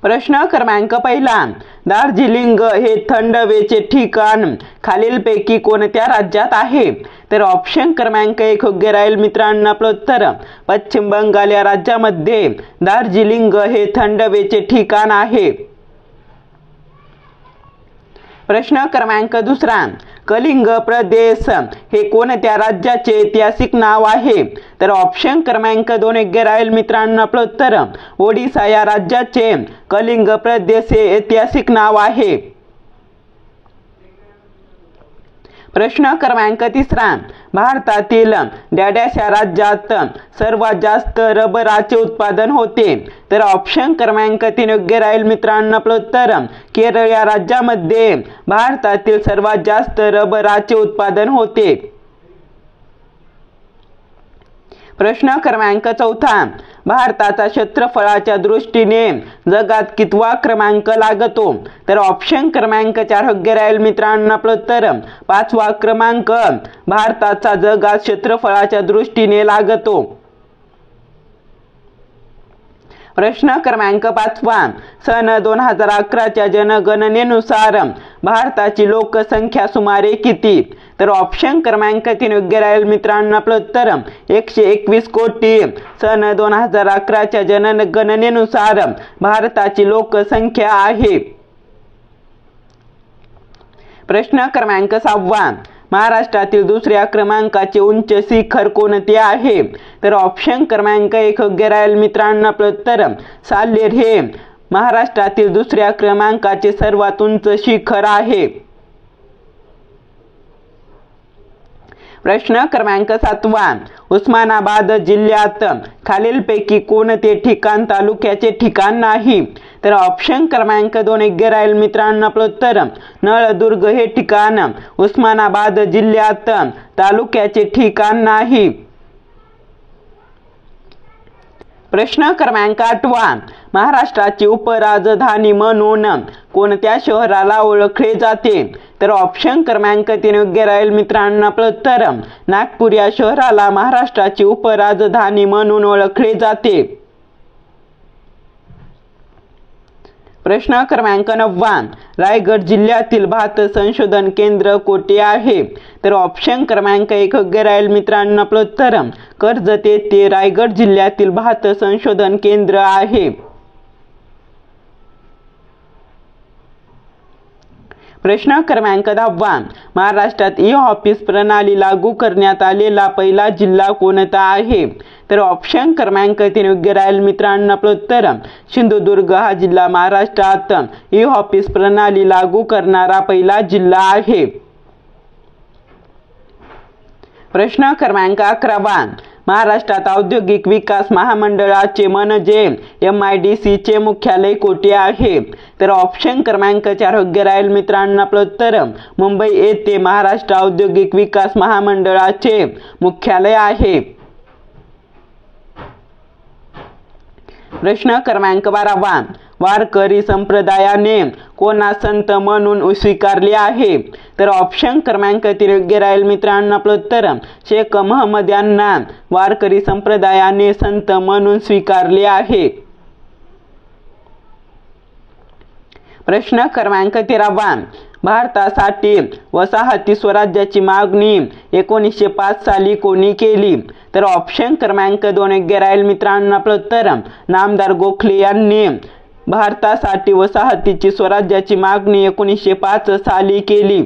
प्रश्न क्रमांक पहिला, दार्जिलिंग हे थंड हवेचे ठिकाण खालीलपैकी कोणत्या राज्यात आहे? तर ऑप्शन क्रमांक 1 योग्य राहील मित्रांनो आपलं उत्तर पश्चिम बंगाल या राज्यामध्ये दार्जिलिंग हे थंड हवेचे ठिकाण आहे। प्रश्न क्रमांक दुसरा, कलिंग प्रदेश हे कोणत्या राज्याचे ऐतिहासिक नाव आहे? तर ऑप्शन क्रमांक 2 योग्य राहील मित्रांनो आपलं उत्तर ओडिशा या राज्याचे कलिंग प्रदेश हे ऐतिहासिक नाव आहे। प्रश्न क्रमांक तिसरा, भारतातील डॅश या राज्यात सर्वात जास्त रबराचे उत्पादन होते? तर ऑप्शन क्रमांक 3 योग्य राहील मित्रांनो आपलं उत्तर केरळ या राज्यामध्ये भारतातील सर्वात जास्त रबराचे उत्पादन होते। प्रश्न क्रमांक चौथा, भारताचा क्षेत्रफळाच्या दृष्टीने जगात कितवा क्रमांक लागतो? तर ऑप्शन क्रमांक 4 योग्य राहील मित्रांनो आपलं उत्तर 5वा क्रमांक भारताचा जगात क्षेत्रफळाच्या दृष्टीने लागतो। प्रश्न क्रमांक 5वा, सन 2011च्या जनगणनेनुसार भारताची लोकसंख्या सुमारे किती? तर ऑप्शन क्रमांक 3 योग्य राहील मित्रांनो आपलं उत्तर 121 कोटी। सन 2011च्या जनगणनेनुसार भारताची लोकसंख्या आहे। प्रश्न क्रमांक 6वा, महाराष्ट्रातील दुसऱ्या क्रमांकाचे उंच शिखर कोणते आहे? तर ऑप्शन क्रमांक 1 योग्य राहील मित्रांनो आपलं उत्तर साल्हेर हे महाराष्ट्रातील दुसऱ्या क्रमांकाचे सर्वात उंच शिखर आहे। प्रश्न क्रमांक 7वा, उस्मानाबाद जिल्ह्यात खालीलपैकी कोणते ठिकाण तालुक्याचे ठिकाण नाही? तर ऑप्शन क्रमांक 2 योग्य राहील मित्रांनो आपलं उत्तर नळदुर्ग हे ठिकाण उस्मानाबाद जिल्ह्यात तालुक्याचे ठिकाण नाही। प्रश्न क्रमांक 8वा, महाराष्ट्राची उपराजधानी म्हणून कोणत्या शहराला ओळखले जाते? तर ऑप्शन क्रमांक 3 योग्य राहील मित्रांनो आपलं उत्तर नागपूर या शहराला महाराष्ट्राची उपराजधानी म्हणून ओळखले जाते। प्रश्न क्रमांक 9वा, रायगड जिल्ह्यातील भात संशोधन केंद्र कोठे आहे? तर ऑप्शन क्रमांक 1 योग्य राहील मित्रांनो आपलं उत्तर कर्जत येथे रायगड जिल्ह्यातील भात संशोधन केंद्र आहे। प्रश्न क्रमांक 10वा, महाराष्ट्रात ई-ऑफिस प्रणाली लागू करण्यात आलेला पहिला जिल्हा कोणता आहे? तर ऑप्शन क्रमांक 3 योग्य राहील मित्रांनो आपलं उत्तर सिंधुदुर्ग हा जिल्हा महाराष्ट्रात ई-ऑफिस प्रणाली लागू करणारा पहिला जिल्हा आहे। प्रश्न क्रमांक 11वा, महाराष्ट्रात औद्योगिक विकास महामंडळाचे म्हणजे MIDC चे मुख्यालय कोठे आहे? तर ऑप्शन क्रमांक 4 योग्य राहील मित्रांनो आपलं उत्तर मुंबई येथे महाराष्ट्र औद्योगिक विकास महामंडळाचे मुख्यालय आहे। प्रश्न क्रमांक 12वा, वारकरी संप्रदायाने कोणा संत म्हणून स्वीकारले आहे? तर ऑप्शन क्रमांक 3 योग्य राहील मित्रांनो आपलं उत्तर शेख महम्मद यांना वारकरी संप्रदायाने संत म्हणून स्वीकारले आहे। प्रश्न क्रमांक 13वा, भारतासाठी वसाहती स्वराज्याची मागणी 1905 साली कोणी केली? तर ऑप्शन क्रमांक 2 योग्य राहील मित्रांनो आपलं उत्तर नामदार गोखले यांनी भारतासाठी वसाहतीची स्वराज्याची मागणी 1905 साली केली।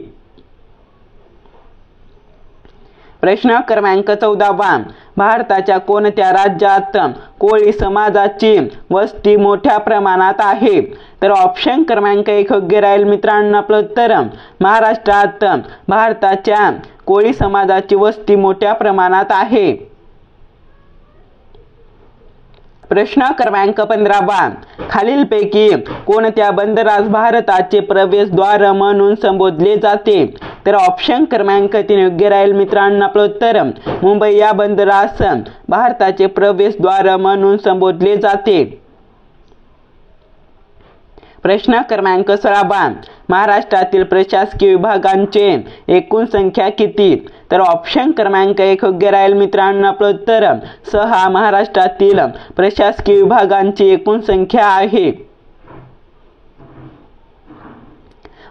प्रश्न क्रमांक 14वा, भारताच्या कोणत्या राज्यात कोळी समाजाची वस्ती मोठ्या प्रमाणात आहे? तर ऑप्शन क्रमांक 1 योग्य राहील मित्रांनो आपलं उत्तर महाराष्ट्रात भारताच्या कोळी समाजाची वस्ती मोठ्या प्रमाणात आहे। प्रश्न क्रमांक 15वा, खालीलपैकी कोणत्या बंदरास भारताचे प्रवेशद्वार म्हणून संबोधले जाते? तर ऑप्शन क्रमांक 3 योग्य राहील मित्रांनो आपलं उत्तर मुंबई या बंदरास भारताचे प्रवेशद्वार म्हणून संबोधले जाते। प्रश्न क्रमांक 16वा, महाराष्ट्रातील प्रशासकीय विभागांची एकूण संख्या किती? तर ऑप्शन क्रमांक 1 योग्य राहील मित्रांनो आपलं उत्तर 6 महाराष्ट्रातील प्रशासकीय विभागांची एकूण संख्या आहे।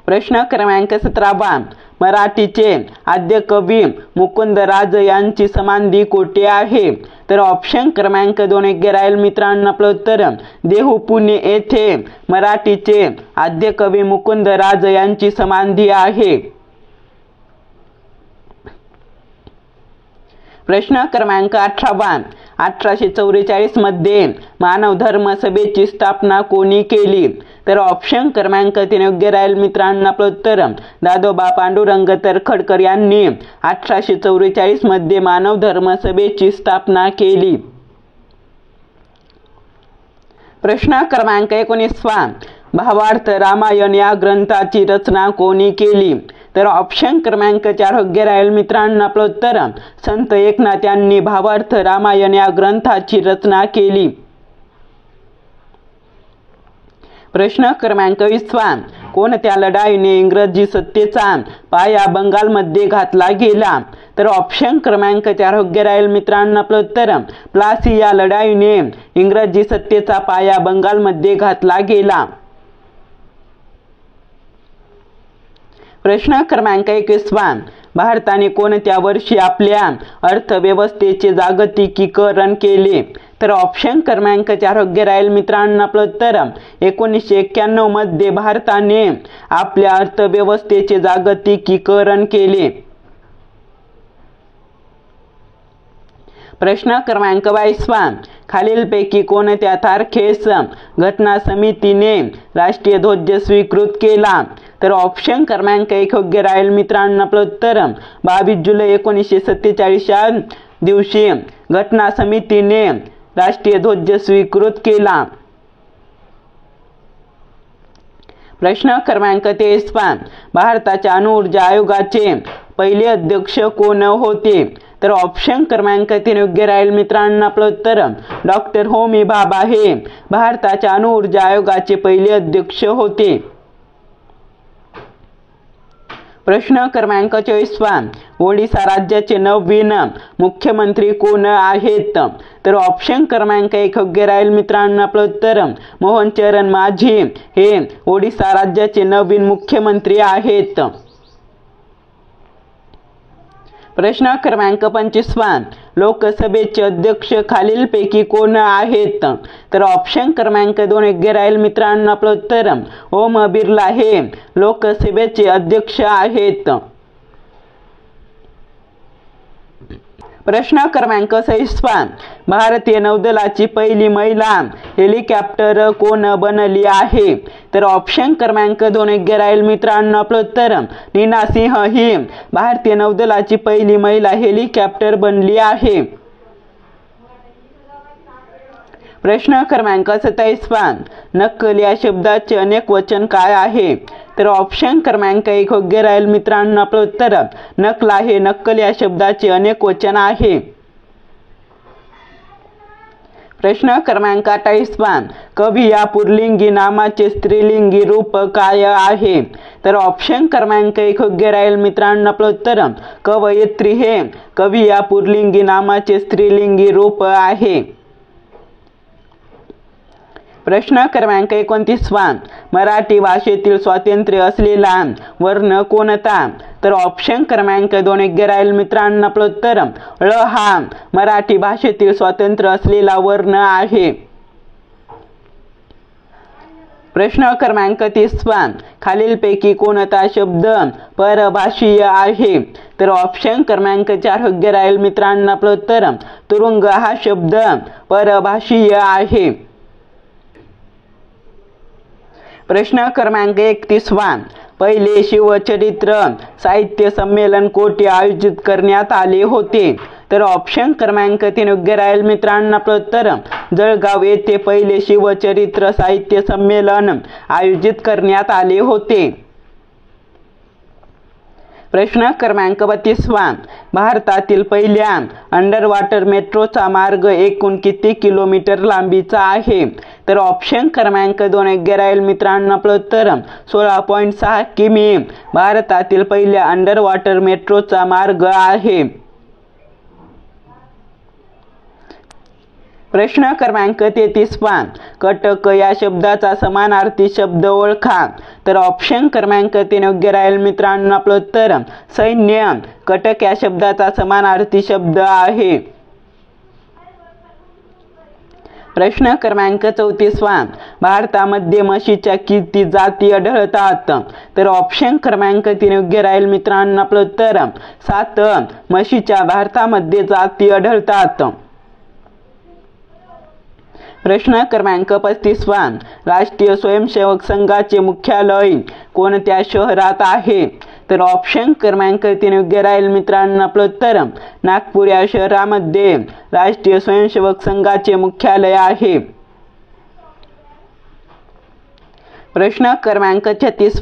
प्रश्न क्रमांक 17 मराठीचे आद्य कवी मुकुंदराज यांची समाधी कोठे आहे? तर ऑप्शन क्रमांक 2 योग्य राहील मित्रांनो. आपलं उत्तर देहू पुणे येथे मराठीचे आद्य कवी मुकुंदराज यांची समाधी आहे. प्रश्न क्रमांक 18 1844 मध्ये मानव धर्म सभेची स्थापना कोणी केली? तर ऑप्शन क्रमांक 3 योग्य राहील मित्रांनो. आपलं उत्तर दादोबा पांडुरंग तरखडकर यांनी 1844 मध्ये मानव धर्म सभेची स्थापना केली. प्रश्न क्रमांक 19 भावार्थ रामायण या ग्रंथाची रचना कोणी केली? तर ऑप्शन क्रमांक 4 योग्य राहील मित्रांनो. आपलं उत्तर संत एकनाथ यांनी भावार्थ रामायण या ग्रंथाची रचना केली. प्रश्न क्रमांक 20 कोणत्या लढाईने इंग्रजी सत्तेचा पाया बंगालमध्ये घातला गेला? तर ऑप्शन क्रमांक 4 योग्य राहील मित्रांनो. आपलं उत्तर प्लासी या लढाईने इंग्रजी सत्तेचा पाया बंगालमध्ये घातला गेला. प्रश्न क्रमांक 21 भारताने कोणत्या वर्षी आपल्या अर्थव्यवस्थेचे जागतिकीकरण केले? तर ऑप्शन क्रमांक 4 योग्य राहील मित्रांनो. आपलं उत्तर 1991 मध्ये भारताने आपल्या अर्थव्यवस्थेचे जागतिकीकरण केले. प्रश्न क्रमांक 22 खालीलपैकी कोणत्या तारखेस घटना समितीने राष्ट्रीय ध्वज स्वीकृत केला? तर ऑप्शन क्रमांक 1 योग्य राहील मित्रांनो. आपलं उत्तर 22 जुलै 1947 या दिवशी घटना समितीने राष्ट्रीय ध्वज स्वीकृत केला. प्रश्न क्रमांक 23 भारताच्या अणुऊर्जा आयोगाचे पहिले अध्यक्ष कोण होते? तर ऑप्शन क्रमांक 3 योग्य राहील मित्रांनो. आपलं उत्तर डॉक्टर होमी भाभा हे भारताच्या अणुऊर्जा आयोगाचे पहिले अध्यक्ष होते. प्रश्न क्रमांक 24 ओडिशा राज्याचे नवीन मुख्यमंत्री कोण आहेत? तर ऑप्शन क्रमांक 1 योग्य राहील मित्रांनो. आपलं उत्तर मोहन चरण माझी हे ओडिशा राज्याचे नवीन मुख्यमंत्री आहेत. प्रश्न क्रमांक 25 लोकसभेचे अध्यक्ष खालीलपैकी कोण आहेत? तर ऑप्शन क्रमांक 2 योग्य राहील मित्रांनो. आपलं उत्तर ओम बिर्ला हे लोकसभेचे अध्यक्ष आहेत. प्रश्न क्रमांक 26 भारतीय नौदलाची पहिली महिला हेलिकॉप्टर कोण बनली आहे? तर ऑप्शन क्रमांक 2 योग्य राहील मित्रांनो. आपलं उत्तर नीना सिंह ही भारतीय नौदलाची पहिली महिला हेलिकॉप्टर बनली आहे. प्रश्न क्रमांक 27 नक्कल या शब्दाचे अनेक वचन काय आहे? तर ऑप्शन क्रमांक 1 योग्य राहील मित्रांनो. आपलं उत्तर नकला हे नक्कल या शब्दाचे अनेक वचन आहे. प्रश्न क्रमांक 28 कवी या पुल्लिंगी नामाचे स्त्रीलिंगी रूप काय आहे? तर ऑप्शन क्रमांक 1 योग्य राहील मित्रांनो. आपलं उत्तर कवयित्री हे कवी या पुल्लिंगी नामाचे स्त्रीलिंगी रूप आहे. प्रश्न क्रमांक 29 मराठी भाषेतील स्वातंत्र्य असलेला वर्ण कोणता? तर ऑप्शन क्रमांक 2 योग्य राहील मित्रांनो. आपलं उत्तर ळ हा मराठी भाषेतील स्वातंत्र्य असलेला वर्ण आहे. प्रश्न क्रमांक 30 खालीलपैकी कोणता शब्द परभाषीय आहे? तर ऑप्शन क्रमांक 4 योग्य राहील मित्रांनो. आपलं उत्तर तुरुंग हा शब्द परभाषीय आहे. प्रश्न क्रमांक 31 पहिले शिवचरित्र साहित्य संमेलन कोठे आयोजित करण्यात आले होते? तर ऑप्शन क्रमांक 3 योग्य राहील मित्रांनो. आपलं उत्तर जळगाव येथे पहिले शिवचरित्र साहित्य संमेलन आयोजित करण्यात आले होते. प्रश्न क्रमांक 32 भारतातील पहिल्या अंडर वॉटर मेट्रोचा मार्ग एकूण किती किलोमीटर लांबीचा आहे? तर ऑप्शन क्रमांक 2 योग्य राहील मित्रांनो. आपलं उत्तर 16.6 किमी भारतातील पहिल्या अंडर वॉटर मेट्रोचा मार्ग आहे. प्रश्न क्रमांक 33 कटक या शब्दाचा समानार्थी शब्द ओळखा. तर ऑप्शन क्रमांक 3 योग्य राहील मित्रांनो आपलं उत्तर सैन्य. कटक या शब्दाचा समानार्थी शब्द आहे. प्रश्न क्रमांक 34 भारतामध्ये म्हशीच्या किती जाती आढळतात. तर ऑप्शन क्रमांक 3 योग्य राहील मित्रांनो आपलं उत्तर 7 म्हशीच्या भारतामध्ये जाती आढळतात. प्रश्न क्रमांक 35 राष्ट्रीय स्वयंसेवक संघाचे मुख्यालय कोणत्या शहरात आहे. तर ऑप्शन क्रमांक 3 योग्य राहील मित्रांनो आपलं उत्तर नागपूर या शहरामध्ये राष्ट्रीय स्वयंसेवक संघाचे मुख्यालय आहे. प्रश्न क्रमांक 36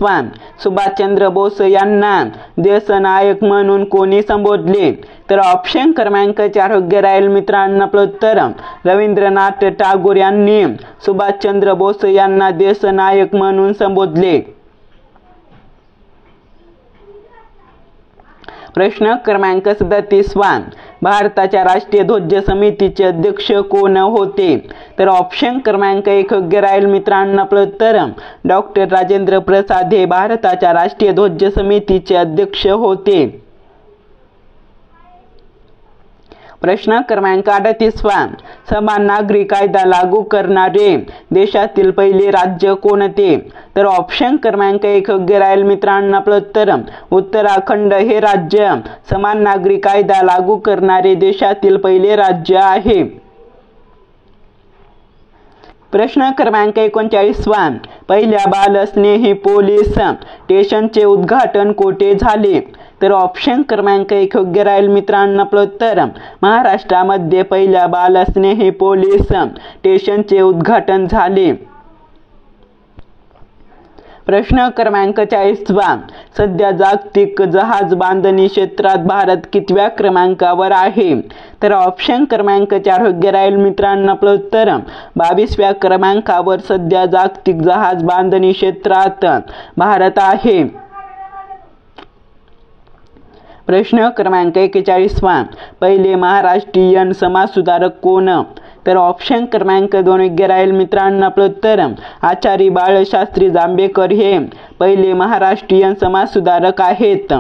सुभाषचंद्र बोस यांना देशनायक म्हणून कोणी संबोधले. तर ऑप्शन क्रमांक 4 योग्य राहील मित्रांनो आपलं उत्तर रवींद्रनाथ टागोर यांनी सुभाषचंद्र बोस यांना देशनायक म्हणून संबोधले. प्रश्न क्रमांक 37 भारताच्या राष्ट्रीय ध्वज समितीचे अध्यक्ष कोण होते. तर ऑप्शन क्रमांक 1 योग्य राहील मित्रांनो आपलं उत्तर डॉक्टर राजेंद्र प्रसाद हे भारताच्या राष्ट्रीय ध्वज समितीचे अध्यक्ष होते. प्रश्न क्रमांक 38 समान नागरी कायदा लागू करणारे देशातील पहिले राज्य कोणते. तर ऑप्शन क्रमांक 1 योग्य राहील मित्रांनो आपलं उत्तर उत्तराखंड हे राज्य समान नागरी कायदा लागू करणारे देशातील पहिले राज्य आहे. प्रश्न क्रमांक 39 पहिल्या बालस्नेही पोलीस स्टेशनचे उद्घाटन कोठे झाले. तर ऑप्शन क्रमांक 1 योग्य राहील मित्रांनो आपलं उत्तर महाराष्ट्रामध्ये पहिल्या बालस्नेही पोलीस स्टेशनचे उद्घाटन झाले. प्रश्न क्रमांक 40 सध्या जागतिक जहाज बांधणी क्षेत्रात भारत कितव्या क्रमांकावर आहे. तर ऑप्शन क्रमांक 4 योग्य राहील मित्रांनो आपलं उत्तर 22व्या क्रमांकावर सध्या जागतिक जहाज बांधणी क्षेत्रात भारत आहे. प्रश्न क्रमांक 41 पहिले महाराष्ट्रीयन समाजसुधारक कोण. तर ऑप्शन क्रमांक 2 योग्य राहील मित्रांनो आपलं उत्तर आचार्य बाळशास्त्री जांभेकर हे पहिले महाराष्ट्रीयन समाजसुधारक आहेत.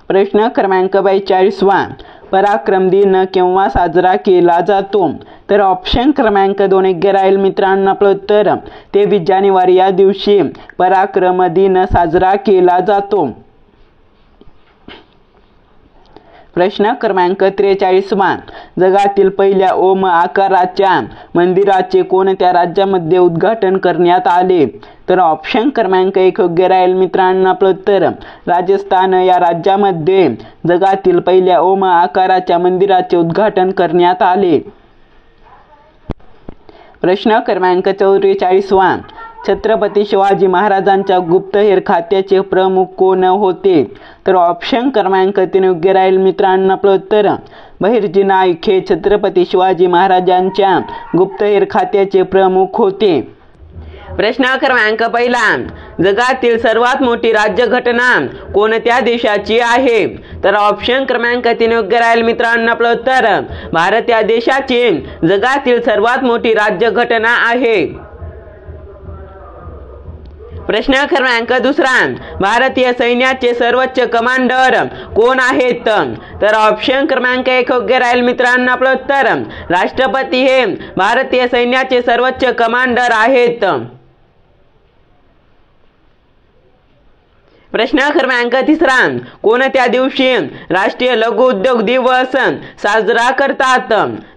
प्रश्न क्रमांक 42 पराक्रम दिन केव्हा साजरा केला जातो. तर ऑप्शन क्रमांक 2 योग्य राहील मित्रांनो आपलं उत्तर 23 जानेवारी या दिवशी पराक्रम दिन साजरा केला जातो. प्रश्न क्रमांक 43 जगातील पहिल्या ओम आकाराच्या मंदिराचे कोणत्या राज्यामध्ये उद्घाटन करण्यात आले. तर ऑप्शन क्रमांक 1 योग्य राहील मित्रांनो आपलं उत्तर राजस्थान या राज्यामध्ये जगातील पहिल्या ओम आकाराच्या मंदिराचे उद्घाटन करण्यात आले. प्रश्न क्रमांक 44 छत्रपती शिवाजी महाराजांच्या गुप्तहेर खात्याचे प्रमुख कोण होते. तर ऑप्शन क्रमांक 3 योग्य राहील मित्रांनो आपलं उत्तर बहिर्जी नाईक हे छत्रपती शिवाजी महाराजांच्या गुप्तहेर खात्याचे प्रमुख होते. प्रश्न क्रमांक 1 जगातील सर्वात मोठी राज्यघटना कोणत्या देशाची आहे. तर ऑप्शन क्रमांक 3 योग्य राहील मित्रांनो आपलं उत्तर भारत या देशाची जगातील सर्वात मोठी राज्यघटना आहे. प्रश्न क्रमांक 2 भारतीय सैन्याचे सर्वोच्च कमांडर कोण आहेत. तर ऑप्शन क्रमांक 1 योग्य राहील मित्रांनो आपलं उत्तर राष्ट्रपती हे भारतीय सैन्याचे सर्वोच्च कमांडर आहेत. प्रश्न क्रमांक 3 कोणत्या दिवशी राष्ट्रीय लघु उद्योग दिवस साजरा करतात.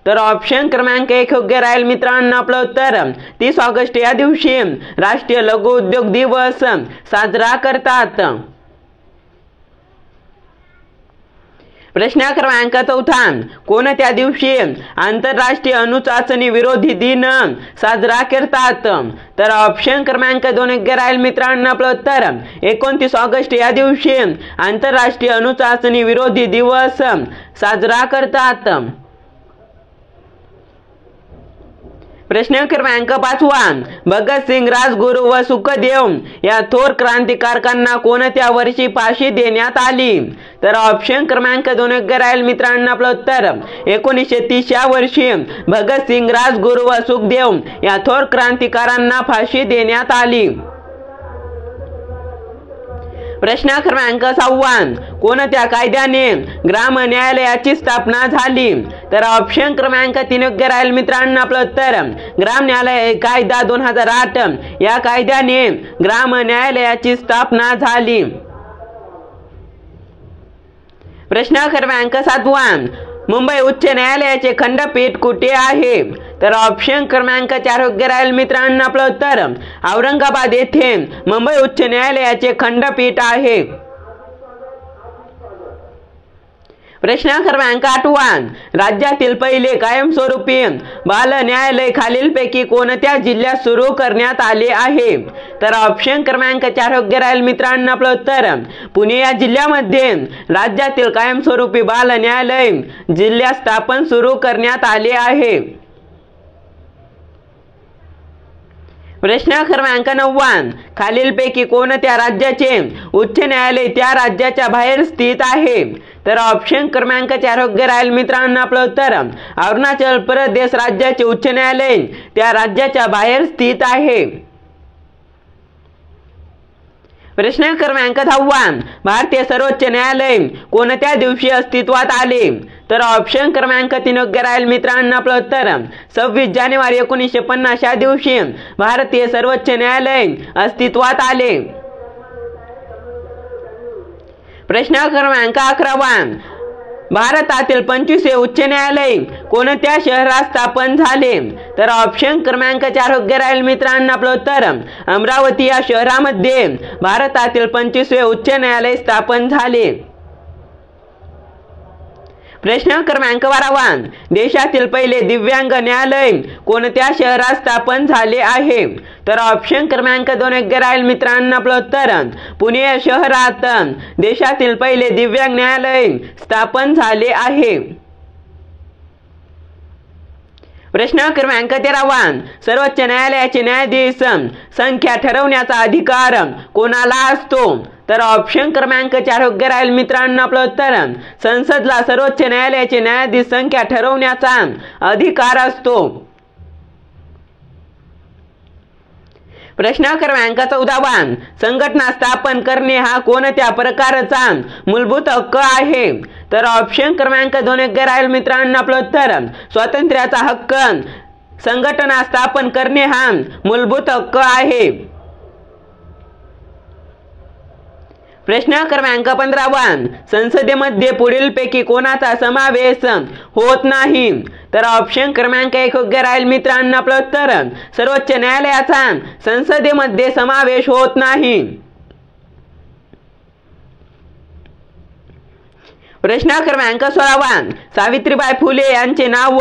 तर ऑप्शन क्रमांक 1 योग्य राहील मित्रांनो आपलं उत्तर 30 ऑगस्ट या दिवशी राष्ट्रीय लघु उद्योग दिवस साजरा करतात. प्रश्न क्रमांक 4 कोणत्या दिवशी आंतरराष्ट्रीय अणुचाचणी विरोधी दिन साजरा करतात. तर ऑप्शन क्रमांक 2 योग्य राहील मित्रांनो आपलं उत्तर 29 ऑगस्ट या दिवशी आंतरराष्ट्रीय अणुचाचणी विरोधी दिवस साजरा करतात. प्रश्न क्रमांक 5 भगतसिंग, राजगुरू व सुखदेव या थोर क्रांतिकारकांना कोणत्या वर्षी फाशी देण्यात आली? तर ऑप्शन क्रमांक 2 योग्य राहील मित्रांनो. आपलं उत्तर 1930 या वर्षी भगतसिंग, राजगुरू व सुखदेव या थोर क्रांतिकारांना फाशी देण्यात आली. प्रश्न क्रमांक 6 कोणत्या कायद्याने ग्राम न्यायालयाची स्थापना झाली? तर ऑप्शन क्रमांक 3 योग्य राहील मित्रांनो. आपलं उत्तर ग्राम न्यायालय कायदा 2008 या कायद्याने ग्राम न्यायालयाची स्थापना झाली. प्रश्न क्रमांक 7 मुंबई उच्च न्यायालयाचे खंडपीठ कुठे आहे? तर ऑप्शन क्रमांक 4 योग्य राहील मित्रांनो. आपलं उत्तर औरंगाबाद येथे मुंबई उच्च न्यायालयाचे खंडपीठ आहे. प्रश्न क्रमांक 8 राज्यातील पहिले कायमस्वरूपी बाल न्यायालय खालीलपैकी कोणत्या जिल्ह्यात सुरू करण्यात आले आहे? तर ऑप्शन क्रमांक 4 योग्य राहील मित्रांनो. आपलं उत्तर पुणे या जिल्ह्यामध्ये राज्यातील कायमस्वरूपी बाल न्यायालय जिल्ह्यात स्थापन सुरू करण्यात आले आहे. प्रश्न क्रमांक 9 खालीलपैकी कोणत्या राज्याचे उच्च न्यायालय त्या राज्याच्या बाहेर स्थित आहे? तर ऑप्शन क्रमांक 4 योग्य राहील मित्रांनो. आपलं उत्तर अरुणाचल प्रदेश राज्याचे उच्च न्यायालय त्या राज्याच्या बाहेर स्थित आहे. प्रश्न क्रमांक 10 भारतीय सर्वोच्च न्यायालय कोणत्या दिवशी अस्तित्वात आले? तर ऑप्शन क्रमांक 3 योग्य राहील मित्रांनो. आपलं उत्तर 26 जानेवारी 1950 या दिवशी भारतीय सर्वोच्च न्यायालय अस्तित्वात आले. प्रश्न क्रमांक 11 भारतातील 25वे उच्च न्यायालय कोणत्या शहरात स्थापन झाले? तर ऑप्शन क्रमांक 4 योग्य राहील मित्रांनो. आपलं उत्तर अमरावती या शहरामध्ये भारतातील 25वे उच्च न्यायालय स्थापन झाले. प्रश्न क्रमांक 12 देशातील पहिले दिव्यांग न्यायालय कोणत्या शहरात स्थापन झाले आहे? तर ऑप्शन क्रमांक 2 योग्य राहील मित्रांनो. आपलं उत्तर पुणे या शहरात देशातील पहिले दिव्यांग न्यायालय स्थापन झाले आहे. प्रश्न क्रमांक 13 सर्वोच्च न्यायालयाचे न्यायाधीश संख्या ठरवण्याचा अधिकार कोणाला असतो? तर ऑप्शन क्रमांक 4 योग्य राहील मित्रांनो. आपलं उत्तर संसदला सर्वोच्च न्यायालयाचे न्यायाधीश संख्या ठरवण्याचा अधिकार असतो. प्रश्न क्रमांक 14 संघटना स्थापन करणे हा कोणत्या प्रकारचा मूलभूत हक्क आहे? तर ऑप्शन क्रमांक 2 योग्य राहील मित्रांनो. आपलं उत्तर स्वातंत्र्याचा हक्क संघटना स्थापन करणे हा मूलभूत हक्क आहे. प्रश्न क्रमांक 15 संसदेमध्ये पुढीलपैकी कोणाचा समावेश होत नाही? तर ऑप्शन क्रमांक 1 योग्य राहील मित्रांनो. आपलं उत्तर सर्वोच्च न्यायालयाचा संसदेमध्ये समावेश होत नाही. प्रश्न क्रमांक 16 सावित्रीबाई फुले यांचे नाव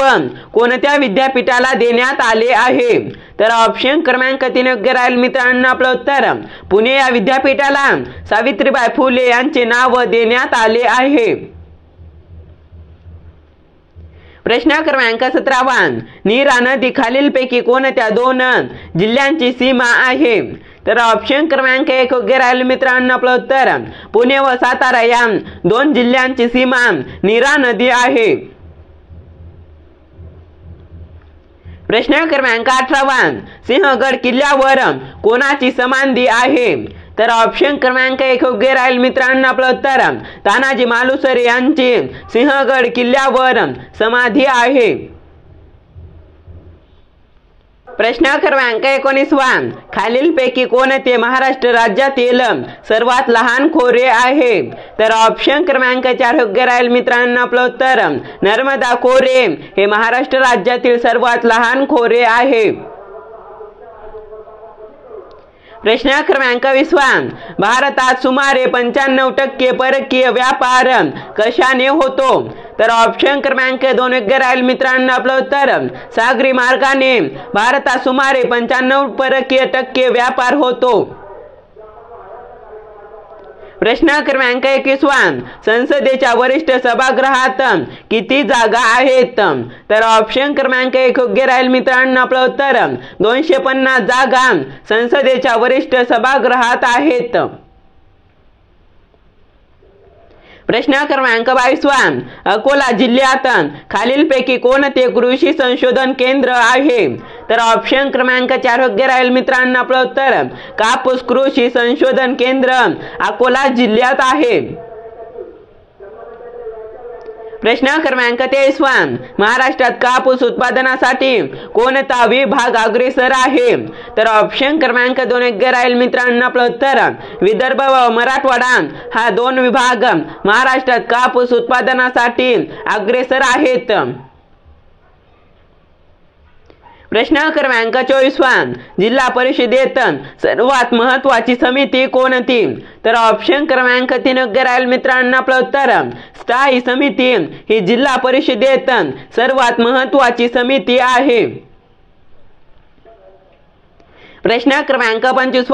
कोणत्या विद्यापीठाला देण्यात आले आहे? तर ऑप्शन क्रमांक 3 योग्य राहील मित्रांनो. आपलं उत्तर पुणे या विद्यापीठाला सावित्रीबाई फुले यांचे नाव देण्यात आले आहे. प्रश्न क्रमांक 17 नीरा नदी खालीलपैकी कोणत्या 2 जिल्ह्यांची सीमा आहे? तर ऑप्शन क्रमांक 1 योग्य राहील मित्रांनो. आपलं उत्तर पुणे व सातारा या 2 जिल्ह्यांची सीमा नीरा नदी आहे. प्रश्न क्रमांक 18 सिंहगड किल्ल्यावर कोणाची समाधी आहे? तर ऑप्शन क्रमांक 1 योग्य राहील मित्रांनो. आपलं उत्तर तानाजी मालुसरे यांची सिंहगड किल्ल्यावर समाधी आहे. प्रश्न क्रमांक 19 खालीलपैकी कोणते महाराष्ट्र राज्यातील सर्वात लहान खोरे आहे? तर ऑप्शन क्रमांक 4 योग्य राहील मित्रांनो. आपलं उत्तर नर्मदा खोरे हे महाराष्ट्र राज्यातील सर्वात लहान खोरे आहे. प्रश्न क्रमांक 20 भारतात सुमारे 95% परकीय व्यापार कशाने होतो? तर ऑप्शन क्रमांक 2 योग्य राहील मित्रांनो. आपलं उत्तर सागरी मार्गाने भारतात सुमारे 95% व्यापार होतो. प्रश्न क्रमांक 21 संसदेच्या वरिष्ठ सभागृहात किती जागा आहेत? तर ऑप्शन क्रमांक 1 योग्य राहील मित्रांनो आपलं उत्तर 250 जागा संसदेच्या वरिष्ठ सभागृहात आहेत. प्रश्न क्रमांक 22 अकोला जिल्ह्यात खालीलपैकी कोणते कृषी संशोधन केंद्र आहे? तर ऑप्शन क्रमांक 4 योग्य राहील मित्रांनो आपलं उत्तर कापूस कृषी संशोधन केंद्र अकोला जिल्ह्यात आहे. प्रश्न क्रमांक 23 महाराष्ट्रात कापूस उत्पादनासाठी कोणता विभाग अग्रेसर आहे? तर ऑप्शन क्रमांक 2 योग्य राहील मित्रांनो आपलं उत्तर विदर्भ व मराठवाडा हा 2 विभाग महाराष्ट्रात कापूस उत्पादनासाठी अग्रेसर आहेत. प्रश्न क्रमांक 24 जिल्हा परिषदेत सर्वात महत्त्वाची समिती कोणती? तर ऑप्शन क्रमांक 3 योग्य राहील मित्रांनो आपलं उत्तर स्थायी समिती ही जिल्हा परिषदेत सर्वात महत्त्वाची समिती आहे. प्रश्न क्रमांक 25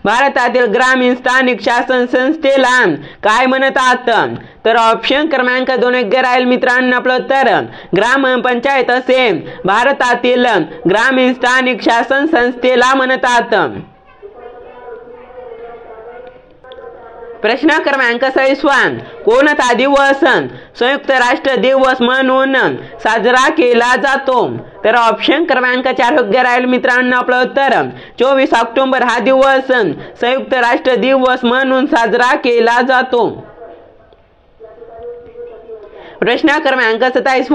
भारतातील ग्रामीण स्थानिक शासन संस्थेला काय म्हणतात? तर ऑप्शन क्रमांक 2 योग्य राहील मित्रांनो आपलं उत्तर ग्रामपंचायत असे भारतातील ग्रामीण स्थानिक शासन संस्थेला म्हणतात. प्रश्न क्रमांक 26 कोणता दिवस संयुक्त राष्ट्र दिवस म्हणून साजरा केला जातो? तर ऑप्शन क्रमांक 4 योग्य राहील मित्रांनो आपलं उत्तर 24 ऑक्टोबर हा दिवस संयुक्त राष्ट्र दिवस म्हणून साजरा केला जातो. प्रश्न क्रमांक 27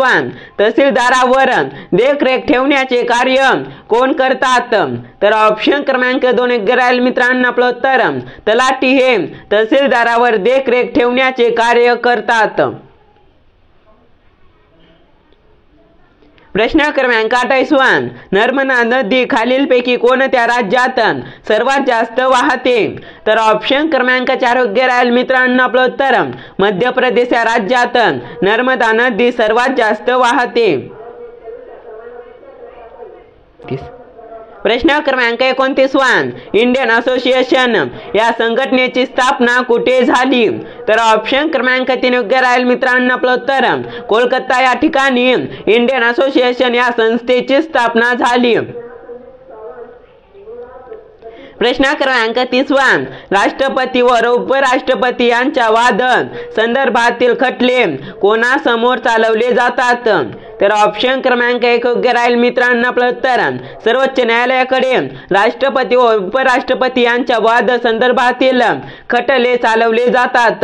तहसीलदारावर देखरेख ठेवण्याचे कार्य कोण करतात? तर ऑप्शन क्रमांक 2 योग्य राहील मित्रांनो आपलं उत्तर तलाठी हे तहसीलदारावर देखरेख ठेवण्याचे कार्य करतात. प्रश्न क्रमांक 28 नर्मदा नदी खालीलपैकी कोणत्या राज्यात सर्वात जास्त वाहते? तर ऑप्शन क्रमांक 4 योग्य राहील मित्रांनो आपलं उत्तर मध्य प्रदेश या राज्यात नर्मदा नदी सर्वात जास्त वाहते. प्रश्न क्रमांक 29 इंडियन असोसिएशन या संघटनेची स्थापना कुठे झाली? तर ऑप्शन क्रमांक 3 योग्य राहील मित्रांनो आपलं उत्तर कोलकाता या ठिकाणी इंडियन असोसिएशन या संस्थेची स्थापना झाली. प्रश्न क्रमांक 30 राष्ट्रपती व उपराष्ट्रपती यांच्या वाद संदर्भातील खटले कोणासमोर चालवले जातात? तर ऑप्शन क्रमांक 1 योग्य राहील मित्रांनो आपलं उत्तर सर्वोच्च न्यायालयाकडे राष्ट्रपती व उपराष्ट्रपती यांच्या वाद संदर्भातील खटले चालवले जातात.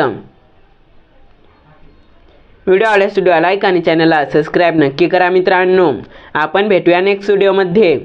व्हिडिओ आवडल्यास व्हिडिओला लाईक आणि चॅनलला सबस्क्राईब नक्की करा मित्रांनो. आपण भेटूया नेक्स्ट व्हिडिओमध्ये.